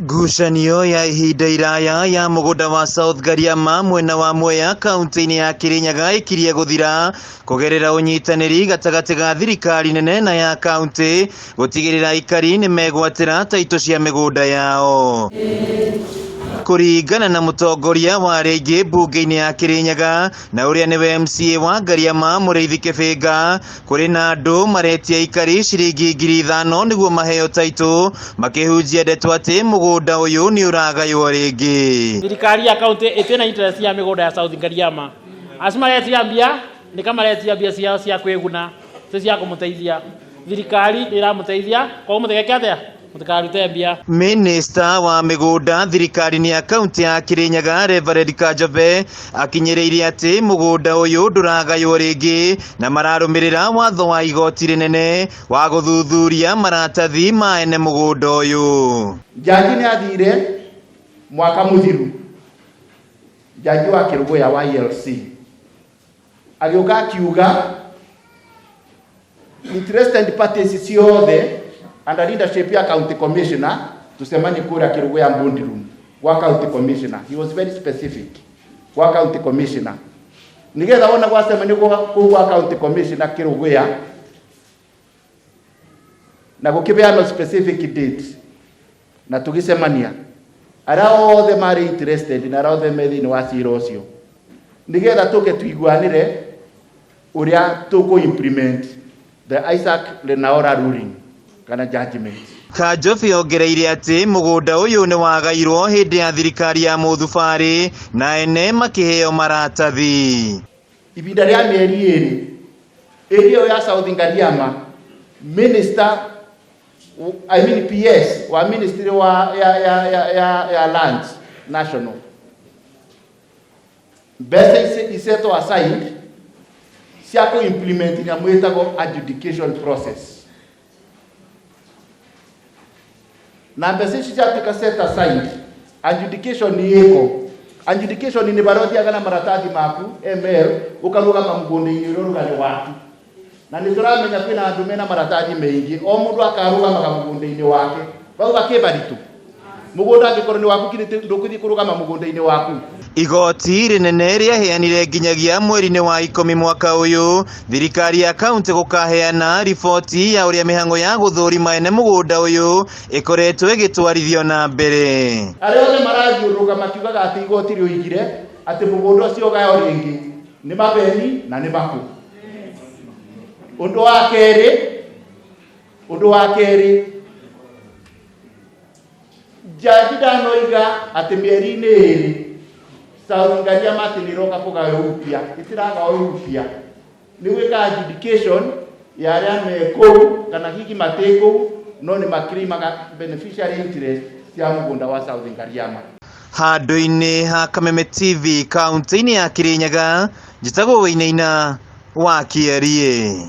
Ngucanio ya ihinda iraya ya mugunda wa South Ngariama mwena wa MWEA kaunti-ini ya KIRINYAGA ikirie guthira kugerera unyitaniri gatagati ga thirikari nene na ya kaunti gutigirira aikari ni megwatira taito cia migunda yao. Kuringana na mutongoria wa ARIA mbunge-ini ya KIRINYAGA na uria niwe MCA wa Ngariama MURIITHI KIBINGA kuri na andu maretia aikari ciringi 5,000 niguo maheo taito makihunjia ndeto ati mugunda uyu ni uragaywo ringi. Thirikari ya kaunti itina interest ya migunda ya South Ngariama. Asimaretia mbia ni kama retia mbia ciao cia kwiguna cia kumuteithia. Thirikari iramuteithia kwa mutegeke atia Minister wa migunda thirikari-ini ya kaunti ya KIRINYAGA Reverend Kajove akinyiriire ati mugunda uyu nduragaywo ringi na mararumirira watho wa igoti rinene wa guthuthuria maratathi ma ene mugunda uyu. Jaji ni athire mwaka muthiru, jaji wa Kirugoya wa ILC agioka akiuga interested parties ciothe under leadership ya county commissioner tusemani kura Kirugoya Mbundi room wa county commissioner. He was very specific wa county commissioner nigetha wona gwasema ni kwa county commissioner Kirugoya na gukibeano specific dates na tugisemania ara othe mari interested na ara othe methini wa cira ucio nigetha tuke tuiguanire uria tuku implement the Isaac Lenaora ruling kana judgment. Kajove ongereire ati mugunda uyu ni wagairwo hindi ya thirikari ya muthubari na ene makiheo maratathi. Ibinda ria mieri eri ya South Ngariama minister PS wa ministry wa ya land national bese iseto aside cia ku implement ya mwetago adjudication process. Na mbese cia set aside adjudication ni eko adjudication ni barodi agana maratathi maku ML ukaruga mugunda-ini rugane waku na ni turamenya kwina andu mena maratathi meingi o mundu akaruga mugunda-ini wake bau bakibaritu mugunda angikorwo ni waku kiri ndukuthi kuruga mugunda-ini waku. Igoti rinene riaheanire nginyagia mweri-ini wa 10 mwaka uyu thirikari ya kaunti gukaheana riboti ya uria mihango ya guthurima ene mugunda uyu ikoretwo igitwarithio na mbere. Aria othe marathiuruga makiugaga ati igoti rioigire ati mugunda ucio gayo ringi ni mabeni na ni maku. Undu wa keri jaji danoiga ati mieri-ini iri South Ngariama tiniroka kugayo upya itiraga upya ni wika adjudication ya aria meko kana hiki mateko no ni makirimaga beneficiary interest cia mugunda wa South Ngariama. Handu-ini ha Kameme TV kaunti-ini ya KIRINYAGA njitagwo Wiina wa Kiarie.